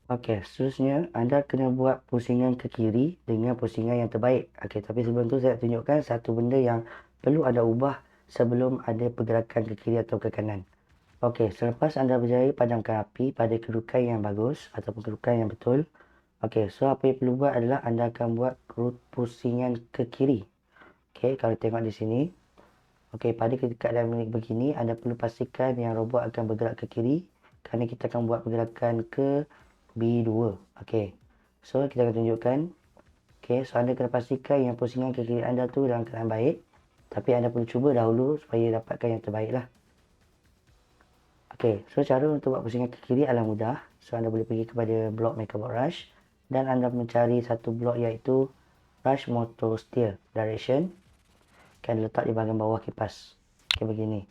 Okey, seterusnya anda kena buat pusingan ke kiri dengan pusingan yang terbaik. Okey, tapi sebelum tu saya nak tunjukkan satu benda yang perlu anda ubah sebelum ada pergerakan ke kiri atau ke kanan. Okey, selepas anda berjaya padamkan api pada kedudukan yang bagus ataupun kedudukan yang betul. Okey, so apa yang perlu buat adalah anda akan buat pusingan ke kiri. Okey, kalau tengok di sini. Okey, pada keadaan begini, anda perlu pastikan yang robot akan bergerak ke kiri kerana kita akan buat pergerakan ke B2. Okey. So, kita akan tunjukkan. Okey, so anda kena pastikan yang pusingan ke kiri anda tu dalam keadaan baik. Tapi anda perlu cuba dahulu supaya dapatkan yang terbaik lah. Okey, so cara untuk buat pusingan ke kiri adalah mudah. So, anda boleh pergi kepada blok MakerBot Rush dan anda mencari satu blok iaitu Rush Motor Steer Direction. Akan letak di bahagian bawah kipas. Okey, begini.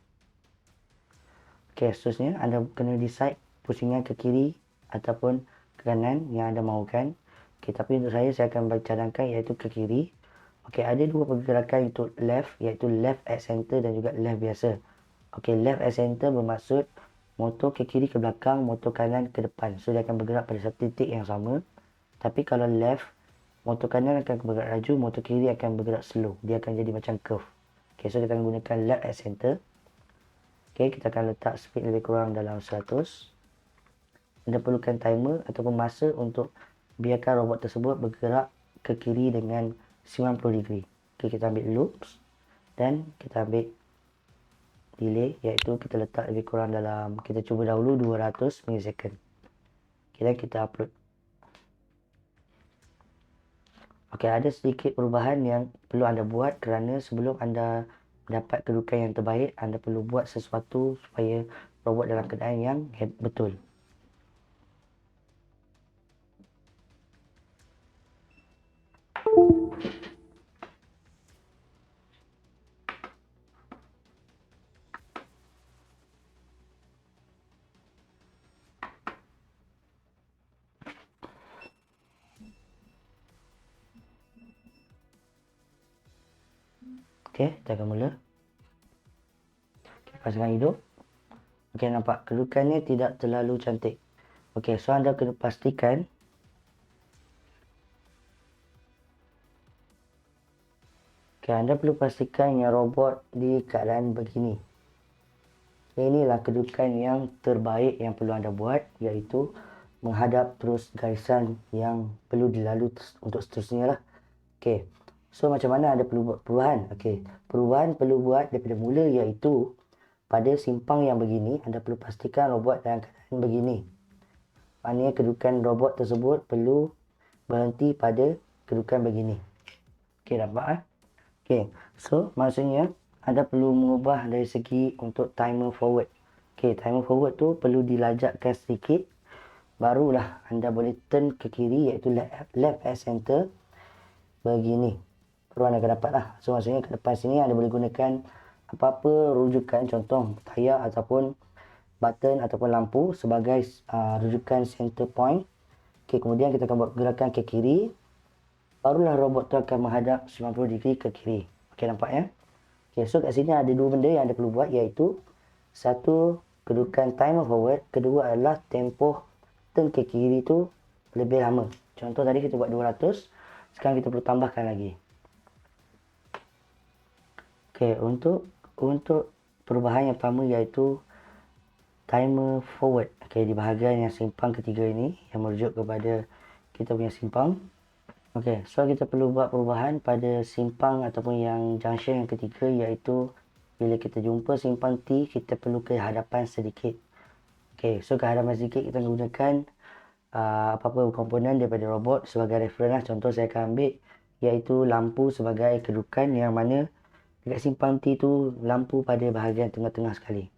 Okey, seterusnya anda kena decide pusingan ke kiri ataupun ke kanan yang anda mahukan. Okey, tapi untuk saya akan cadangkan iaitu ke kiri. Okey, ada dua pergerakan untuk left iaitu left at center dan juga left biasa. Okey, left at center bermaksud motor ke kiri ke belakang, motor kanan ke depan. So, dia akan bergerak pada satu titik yang sama. Tapi kalau left, motor kanan akan bergerak laju, motor kiri akan bergerak slow. Dia akan jadi macam curve. Okey, so kita akan gunakan left at center. Okey, kita akan letak speed lebih kurang dalam 100. Anda perlukan timer ataupun masa untuk biarkan robot tersebut bergerak ke kiri dengan 90 degree. Okey, kita ambil loops dan kita ambil delay iaitu kita letak lebih kurang dalam, kita cuba dahulu 200 milisecond. Okey, dan kita upload. Okey, ada sedikit perubahan yang perlu anda buat kerana sebelum anda dapat kedudukan yang terbaik, anda perlu buat sesuatu supaya robot dalam keadaan yang betul. Okey, kita akan mula. Okay, pasangkan hidup. Okey, nampak kedudukannya tidak terlalu cantik. Okey, so anda kena pastikan anda perlu pastikan yang robot di keadaan begini. Inilah kedudukan yang terbaik yang perlu anda buat, iaitu menghadap terus garisan yang perlu dilalui untuk seterusnya lah. Okey, so macam mana anda perlu buat perubahan? Okey, perubahan perlu buat daripada mula iaitu pada simpang yang begini, anda perlu pastikan robot dalam keadaan begini. Maknanya kedudukan robot tersebut perlu berhenti pada kedudukan begini. Okey, nampak? Okey, so maksudnya anda perlu mengubah dari segi untuk timer forward. Okey, timer forward tu perlu dilajakkan sedikit. Barulah anda boleh turn ke kiri iaitu left at center. Begini. Baru anda akan dapat lah. So maksudnya ke depan sini anda boleh gunakan apa-apa rujukan, contoh tayar ataupun button ataupun lampu sebagai rujukan center point. Okey, kemudian kita akan buat gerakan ke kiri. Barulah robot tu akan menghadap 90 degree ke kiri. Okey, nampak ya? Okey, so kat sini ada dua benda yang anda perlu buat iaitu satu, kedudukan timer forward. Kedua adalah tempoh turn ke kiri tu lebih lama. Contoh tadi kita buat 200. Sekarang kita perlu tambahkan lagi. Okey, untuk perubahan yang pertama iaitu timer forward. Okey, di bahagian yang simpang ketiga ini yang merujuk kepada kita punya simpang. Okey, so kita perlu buat perubahan pada simpang ataupun yang junction yang ketiga iaitu bila kita jumpa simpang T, kita perlu ke hadapan sedikit. Okey, so ke hadapan sedikit kita gunakan apa-apa komponen daripada robot sebagai reference lah. Contoh saya akan ambil iaitu lampu sebagai kedudukan yang mana dekat simpang T tu lampu pada bahagian tengah-tengah sekali.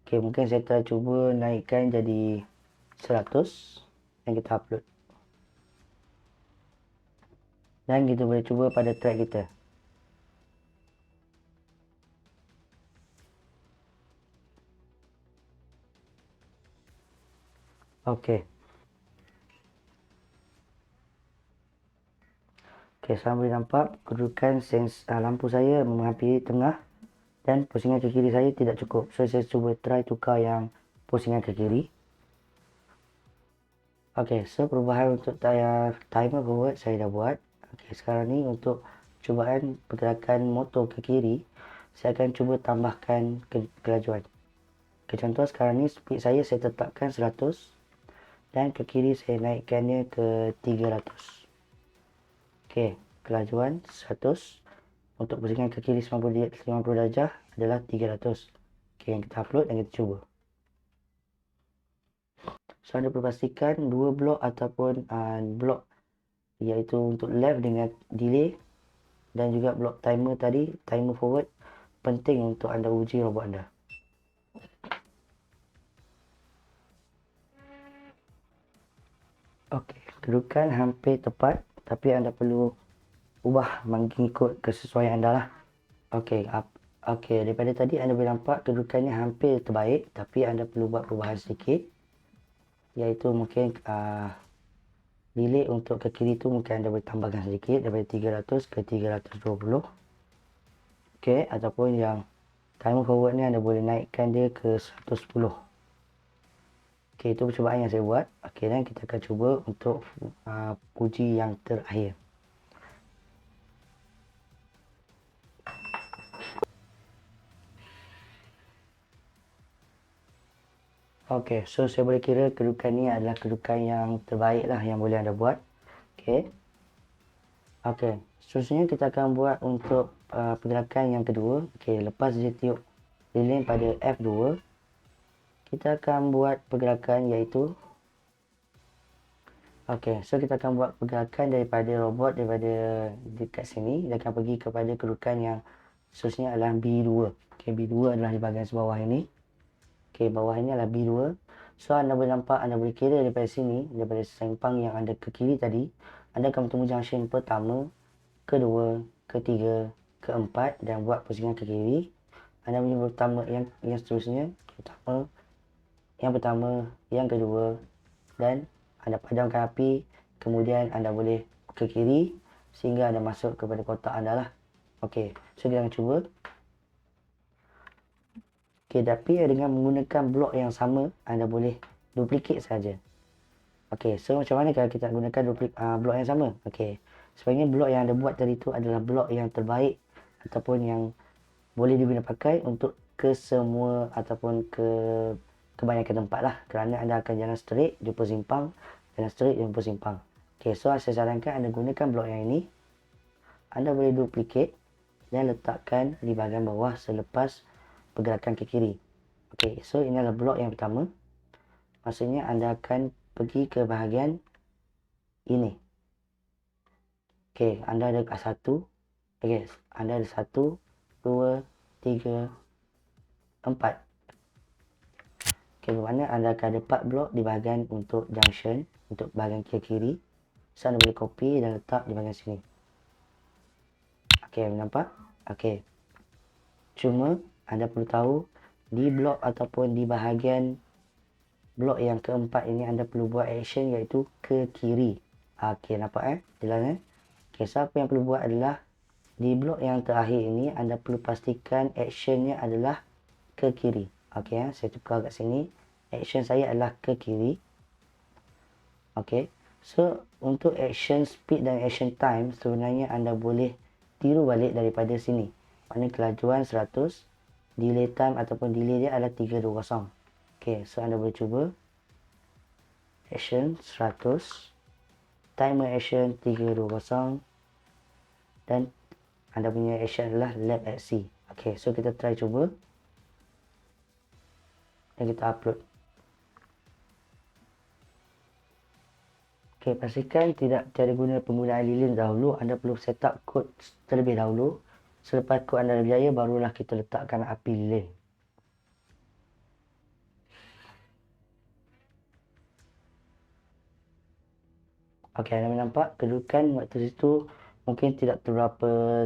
Okey, mungkin saya cuba naikkan jadi 100 dan kita upload. Dan kita boleh cuba pada track kita. Okey. Okey, sekarang boleh nampak kedudukan lampu saya menghampiri tengah dan pusingan ke kiri saya tidak cukup. So, saya cuba try tukar yang pusingan ke kiri. Okey, so perubahan untuk timer forward saya dah buat. Okey, sekarang ni untuk cubaan pergerakan motor ke kiri, saya akan cuba tambahkan kelajuan. Okay, contoh sekarang ni speed saya tetapkan 100 dan ke kiri saya naikkannya ke 300. Okey, kelajuan 100 untuk pusingan ke kiri 50 darjah adalah 300. Okey, yang kita upload dan kita cuba. So, anda perlu pastikan dua blok ataupun blok iaitu untuk left dengan delay dan juga blok timer tadi, timer forward, penting untuk anda uji robot anda. Okey, kedudukan hampir tepat tapi anda perlu ubah mengikut kesesuaian anda lah. Okey, daripada tadi anda boleh nampak kedudukannya hampir terbaik tapi anda perlu buat perubahan sedikit, iaitu mungkin delay untuk ke kiri tu mungkin anda boleh tambahkan sedikit daripada 300 ke 320. Okey, ataupun yang timer forward ni anda boleh naikkan dia ke 110. Okey, itu percubaan yang saya buat. Okey, dan kita akan cuba untuk uji yang terakhir. Okey, so saya boleh kira kedudukan ni adalah kedudukan yang terbaik lah yang boleh anda buat. Okey. Okey, seterusnya kita akan buat untuk pergerakan yang kedua. Okey, lepas dia tiup lilin pada F2, kita akan buat pergerakan iaitu so kita akan buat pergerakan daripada robot daripada dekat sini dia akan pergi kepada kedudukan yang seterusnya adalah B2. Okey, B2 adalah di bahagian bawah ini. Okey, bawah ini adalah B2. So anda boleh nampak, anda boleh kira daripada sini, daripada sempang yang ada ke kiri tadi, anda akan bertemu junction pertama, kedua, ketiga, keempat dan buat pusingan ke kiri. Anda punya pertama yang seterusnya, yang pertama, yang kedua dan anda padamkan api, kemudian anda boleh ke kiri sehingga anda masuk kepada kotak anda lah. Okey, so kita akan cuba. Okey, tapi dengan menggunakan blok yang sama, anda boleh duplicate saja. Okey, so macam mana kalau kita gunakan blok yang sama? Okey, sebenarnya blok yang anda buat tadi tu adalah blok yang terbaik ataupun yang boleh digunakan pakai untuk ke semua ataupun kebanyakan tempat lah. Kerana anda akan jalan straight, jumpa simpang, jalan straight, jumpa simpang. Okey, so saya sarankan anda gunakan blok yang ini. Anda boleh duplicate dan letakkan di bahagian bawah selepas pergerakan ke kiri. Okey, so ini adalah blok yang pertama. Maksudnya anda akan pergi ke bahagian ini. Okey, anda ada satu. Okey, anda ada 1, 2, 3, 4. Okey, bermakna anda akan ada 4 blok di bahagian untuk junction, untuk bahagian kiri. So, anda boleh copy dan letak di bahagian sini. Okey, nampak? Okey. Cuma, anda perlu tahu, di blok ataupun di bahagian blok yang keempat ini, anda perlu buat action iaitu ke kiri. Okey, nampak jelas Okey, so apa yang perlu buat adalah, di blok yang terakhir ini, anda perlu pastikan actionnya adalah ke kiri. Okey, saya tukar kat sini. Action saya adalah ke kiri. Okey, so untuk action speed dan action time, sebenarnya anda boleh tiru balik daripada sini. Maknanya kelajuan 100, delay time ataupun delay dia adalah 320. Okey, so anda boleh cuba. Action 100, timer action 320 dan anda punya action adalah lap at C. Okey, so kita try cuba dan kita upload. Okey, pastikan tiada guna penggunaan lilin dahulu. Anda perlu set up kod terlebih dahulu. Selepas kod anda dah berjaya, barulah kita letakkan api lilin. Okey, anda nampak kedudukan waktu situ mungkin tidak terberapa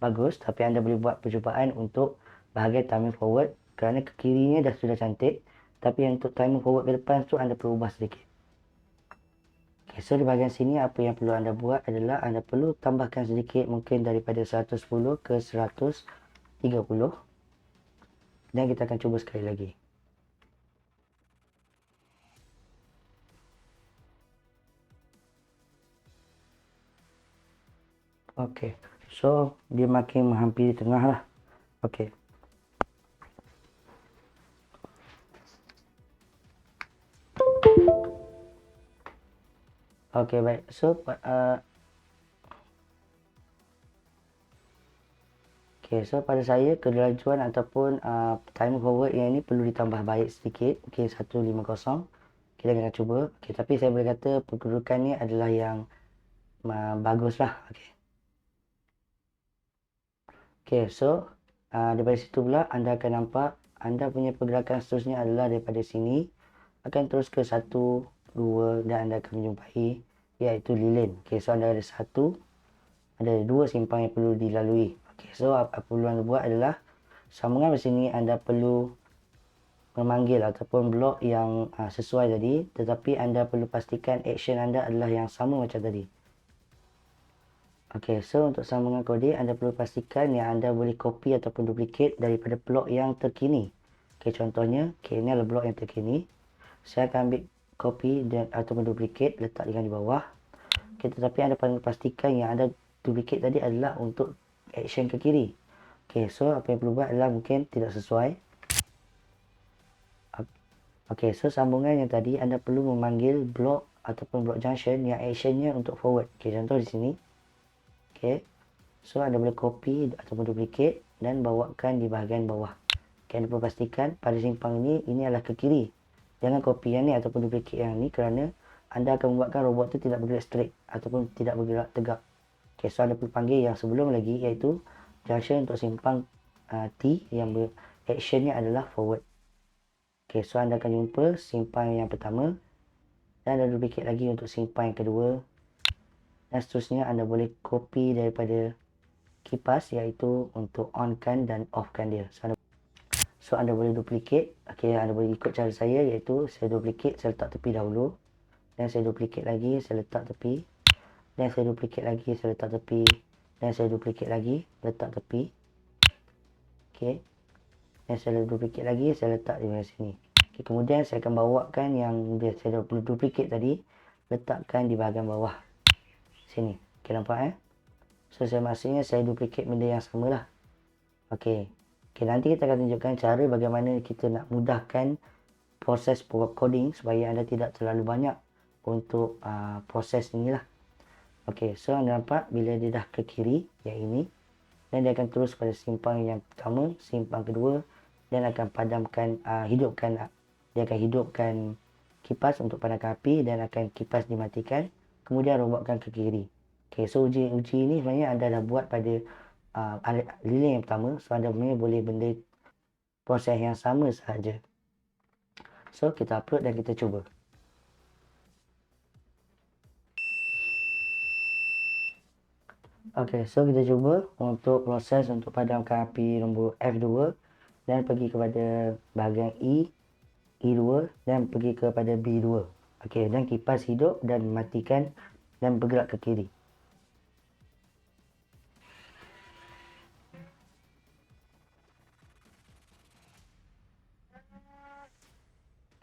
bagus, tapi anda boleh buat percubaan untuk bahagian timer forward kerana ke kirinya dah sudah cantik, tapi untuk timer forward ke depan tu anda perlu ubah sedikit. Okay, so di bahagian sini apa yang perlu anda buat adalah anda perlu tambahkan sedikit mungkin daripada 110 ke 130 dan kita akan cuba sekali lagi. Okey. So, dia makin menghampiri tengah lah. Okey. Okey, baik. So, pada saya kelajuan ataupun time forward yang ini perlu ditambah baik sedikit. Okey, 150. Kita akan cuba. Okey, tapi saya boleh kata perkedudukan ni adalah yang bagus lah. Okey. Okey, so daripada situ pula anda akan nampak anda punya pergerakan seterusnya adalah daripada sini akan terus ke 1, 2 dan anda akan menjumpai iaitu lilin. Okey, so anda ada 1, ada 2 simpang yang perlu dilalui. Okey, so apa perlu anda buat adalah sambungan di sini anda perlu memanggil ataupun blok yang sesuai tadi, tetapi anda perlu pastikan action anda adalah yang sama macam tadi. Okey, so untuk sambungan kode anda perlu pastikan yang anda boleh copy ataupun duplicate daripada blok yang terkini. Okey, contohnya, ini adalah blok yang terkini. Saya akan ambil copy dan ataupun duplicate letakkan di bawah. Okey, tetapi anda perlu pastikan yang anda duplicate tadi adalah untuk action ke kiri. Okey, so apa yang perlu buat adalah mungkin tidak sesuai. Okey, so sambungan yang tadi anda perlu memanggil blok ataupun blok junction yang actionnya untuk forward. Okey, contoh di sini. Okey. So anda boleh copy ataupun duplicate dan bawakan di bahagian bawah. Okay, anda perlu pastikan pada simpang ini adalah ke kiri. Jangan copy yang ni ataupun duplicate yang ni kerana anda akan membuatkan robot tu tidak bergerak straight ataupun tidak bergerak tegak. Okay, so anda perlu panggil yang sebelum lagi iaitu junction untuk simpang T yang actionnya adalah forward. Okay, so anda akan jumpa simpang yang pertama dan anda duplicate lagi untuk simpang yang kedua. Dan seterusnya anda boleh copy daripada kipas iaitu untuk on-kan dan off-kan dia. So anda boleh duplicate. Okey, anda boleh ikut cara saya iaitu saya duplicate, saya letak tepi dahulu. Dan saya duplicate lagi, saya letak tepi. Dan saya duplicate lagi, saya letak tepi. Dan saya duplicate lagi, letak tepi. Okey. Dan saya duplicate lagi, saya letak di sini. Okey, kemudian saya akan bawakan yang saya dah duplicate tadi, letakkan di bahagian bawah. Sini. Okey, nampak So, maksudnya saya duplicate benda yang sama lah. Okey. Okey, nanti kita akan tunjukkan cara bagaimana kita nak mudahkan proses coding supaya anda tidak terlalu banyak untuk proses ni lah. Okey, so anda nampak bila dia dah ke kiri, yang ini. Dan dia akan terus pada simpang yang pertama, simpang kedua. Dan akan padamkan, dia akan hidupkan kipas untuk padamkan api dan akan kipas dimatikan. Kemudian robotkan ke kiri. Okey, so uji ni sebenarnya anda dah buat pada lilin yang pertama. So anda boleh benda proses yang sama sahaja. So kita upload dan kita cuba. Okey, so kita cuba untuk proses untuk padamkan api nombor F2 dan pergi kepada bahagian E2 dan pergi kepada B2. Okey, dan kipas hidup dan matikan dan bergerak ke kiri.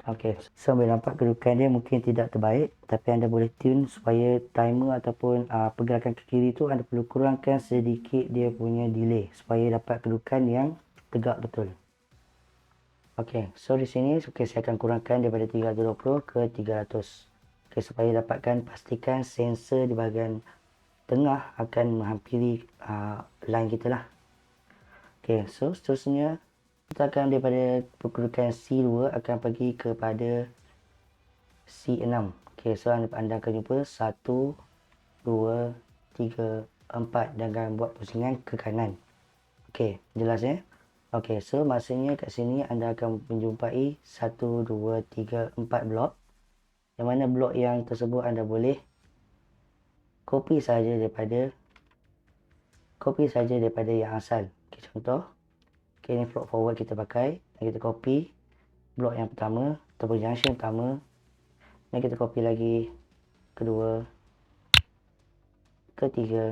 Okey, so boleh nampak kedudukan dia mungkin tidak terbaik, tapi anda boleh tune supaya timer ataupun pergerakan ke kiri tu anda perlu kurangkan sedikit dia punya delay supaya dapat kedudukan yang tegak betul. Okey, so di sini saya akan kurangkan daripada 320 ke 300. Okey, supaya dapatkan pastikan sensor di bahagian tengah akan menghampiri line kita lah. Okey, so seterusnya kita akan daripada kedudukan C2 akan pergi kepada C6. Okey, so anda akan jumpa 1, 2, 3, 4 dan akan buat pusingan ke kanan. Okey, jelas Okey, so maksudnya kat sini anda akan menjumpai 1, 2, 3, 4 blok. Yang mana blok yang tersebut anda boleh copy saja daripada yang asal. Okey, contoh. Okey, ni blok forward kita pakai. Dan kita copy blok yang pertama ataupun junction pertama. Dan kita copy lagi kedua, ketiga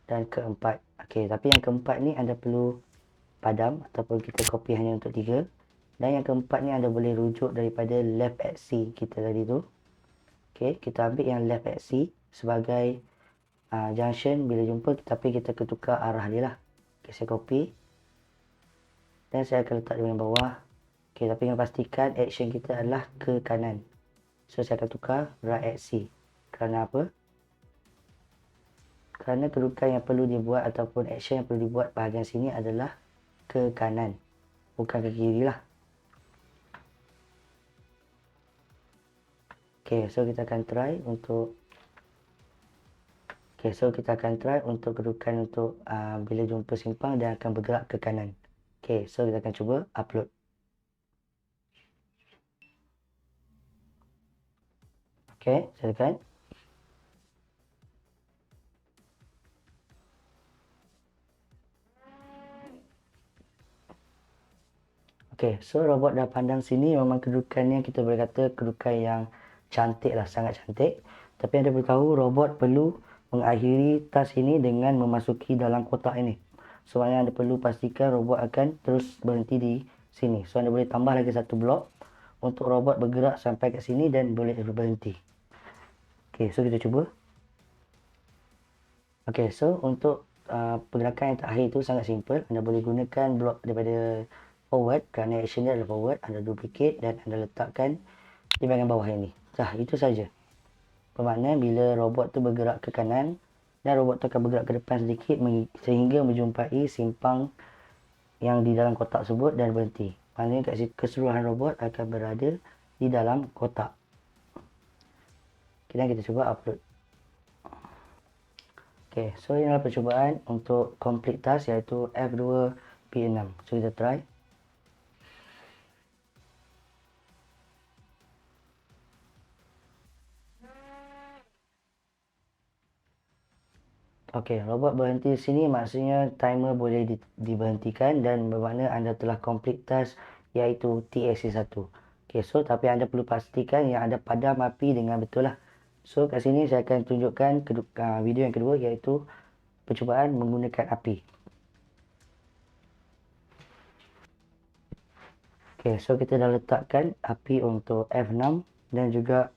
dan keempat. Okey, tapi yang keempat ni anda perlu padam ataupun kita copy hanya untuk 3. Dan yang keempat ni anda boleh rujuk daripada left at C kita tadi tu. Okey, kita ambil yang left at C sebagai junction bila jumpa, tapi kita tukar arah dia lah. Okay, saya copy dan saya akan letak di bahagian bawah. Okay, tapi yang pastikan action kita adalah ke kanan. So saya akan tukar right at C. Kerana apa? Kerana kedudukan yang perlu dibuat ataupun action yang perlu dibuat bahagian sini adalah ke kanan, bukan ke kiri lah. Okay, so kita akan try untuk kedudukan untuk bila jumpa simpang dan akan bergerak ke kanan. Okay, so kita akan cuba upload. Okay, saya tekan. Okay, so robot dah pandang sini, memang kedudukannya kita boleh kata kedudukan yang cantik lah, sangat cantik. Tapi anda perlu tahu, robot perlu mengakhiri task ini dengan memasuki dalam kotak ini. So maknanya anda perlu pastikan robot akan terus berhenti di sini. So anda boleh tambah lagi satu blok untuk robot bergerak sampai ke sini dan boleh berhenti. Okay, so kita cuba. Okay, so untuk pergerakan yang terakhir itu sangat simple. Anda boleh gunakan blok daripada forward, kerana action dia adalah forward. Anda duplicate dan anda letakkan di bahagian bawah ini. Itu saja. Bermakna bila robot tu bergerak ke kanan dan robot tu akan bergerak ke depan sedikit sehingga menjumpai simpang yang di dalam kotak tersebut dan berhenti. Maknanya keseluruhan robot akan berada di dalam kotak. Kemudian kita cuba upload. Okay, so ini adalah percubaan untuk complete task iaitu F2 P6. So kita try. Okey, robot berhenti di sini maksudnya timer boleh diberhentikan dan bermakna anda telah complete task iaitu TSC 1. Okey, so tapi anda perlu pastikan yang anda padam api dengan betul lah. So kat sini saya akan tunjukkan video yang kedua iaitu percubaan menggunakan api. Okey, so kita dah letakkan api untuk F6 dan juga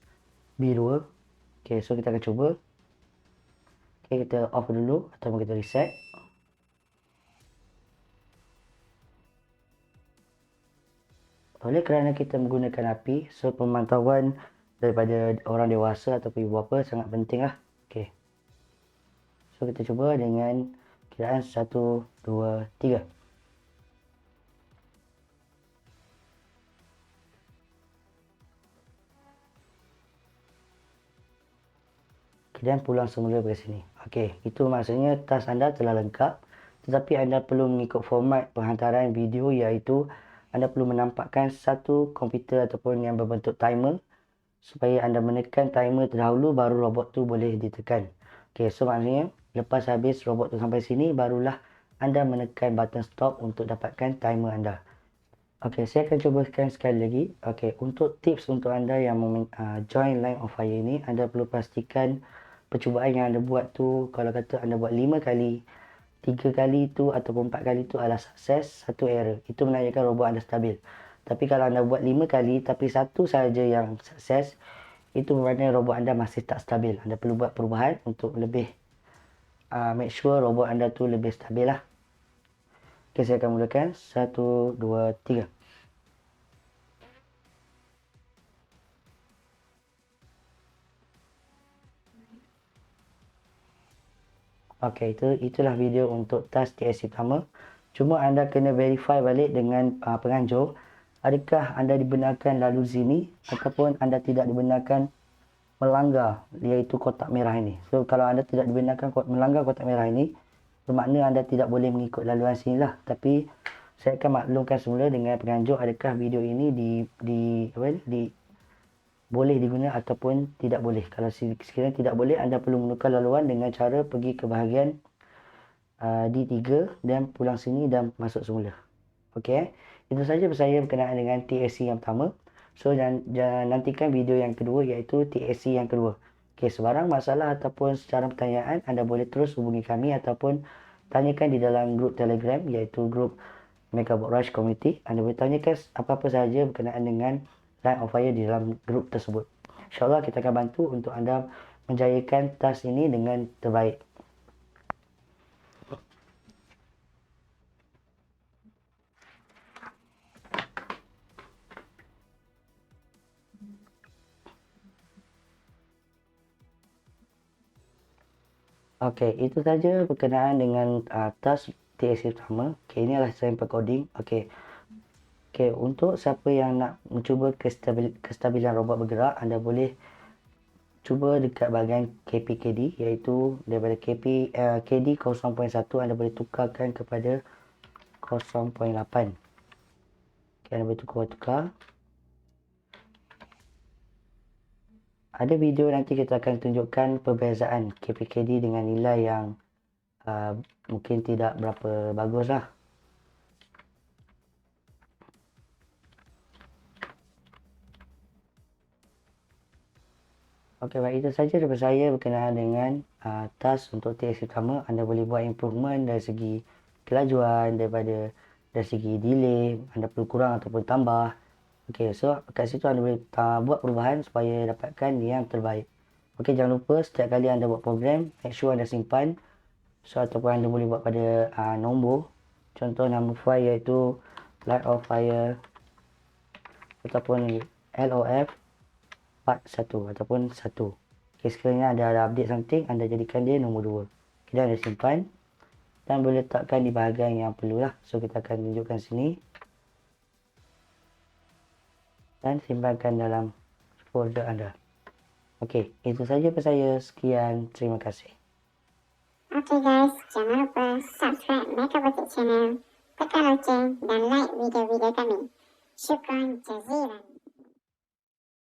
B2. Okey, so kita akan cuba. Okay, kita off dulu ataupun kita reset. Oleh kerana kita menggunakan api, so pemantauan daripada orang dewasa ataupun ibu bapa sangat penting lah. Okay. So kita cuba dengan kiraan 1, 2, 3. Dan pulang semula ke sini. Okey, itu maksudnya task anda telah lengkap. Tetapi anda perlu mengikut format penghantaran video iaitu anda perlu menampakkan satu komputer ataupun yang berbentuk timer supaya anda menekan timer terdahulu baru robot tu boleh ditekan. Okey, so maksudnya lepas habis robot tu sampai sini barulah anda menekan button stop untuk dapatkan timer anda. Okey, saya akan cubakan sekali lagi. Okey, untuk tips untuk anda yang join Line of Fire ini, anda perlu pastikan percubaan yang anda buat tu, kalau kata anda buat 5 kali, 3 kali tu ataupun 4 kali tu adalah sukses, 1 error. Itu menandakan robot anda stabil. Tapi kalau anda buat 5 kali tapi 1 sahaja yang sukses, itu bermakna robot anda masih tak stabil. Anda perlu buat perubahan untuk lebih make sure robot anda tu lebih stabil lah. Okay, saya akan mulakan. 1, 2, 3. Okey, itulah video untuk task TSC pertama. Cuma anda kena verify balik dengan penganjur. Adakah anda dibenarkan lalu di sini ataupun anda tidak dibenarkan melanggar iaitu kotak merah ini. So kalau anda tidak dibenarkan melanggar kotak merah ini, bermakna anda tidak boleh mengikut laluan sini lah. Tapi saya akan maklumkan semula dengan penganjur adakah video ini boleh digunakan ataupun tidak boleh. Kalau sekiranya tidak boleh, anda perlu menukar laluan dengan cara pergi ke bahagian D3 dan pulang sini dan masuk semula. Okey, itu saja saya berkenaan dengan TSC yang pertama. So jangan nantikan video yang kedua iaitu TSC yang kedua. Okey, sebarang masalah ataupun secara pertanyaan anda boleh terus hubungi kami ataupun tanyakan di dalam grup Telegram iaitu grup Megabot Rush Community. Anda boleh tanyakan apa-apa sahaja berkenaan dengan Line of Fire di dalam grup tersebut. InsyaAllah kita akan bantu untuk anda menjayakan task ini dengan terbaik. Okey, itu saja berkenaan dengan task TSC pertama. Okey, inilah sampel coding. Okey. Okey, untuk siapa yang nak mencuba kestabilan robot bergerak, anda boleh cuba dekat bahagian KPKD, iaitu daripada KD 0.1 anda boleh tukarkan kepada 0.8. Okey, anda boleh tukar. Ada video nanti kita akan tunjukkan perbezaan KPKD dengan nilai yang mungkin tidak berapa bagus lah. Okey, baik, itu saja daripada saya berkenaan dengan task untuk TSC pertama. Anda boleh buat improvement dari segi kelajuan, dari segi delay, anda perlu kurang ataupun tambah. Okey, so kat situ anda boleh buat perubahan supaya dapatkan yang terbaik. Okey, jangan lupa setiap kali anda buat program, make sure anda simpan. So ataupun anda boleh buat pada nombor. Contoh nama file iaitu light of fire ataupun LOF part 1 ataupun 1. Okay, sekiranya ada update something, anda jadikan dia nombor 2. Kita anda simpan dan boleh letakkan di bahagian yang perlulah. So kita akan tunjukkan sini dan simpankan dalam folder anda. Okey, itu saja daripada saya. Sekian, terima kasih. Okay guys, jangan lupa subscribe Mega Boutique Channel, tekan loceng dan like video-video kami. Syukran jazilan.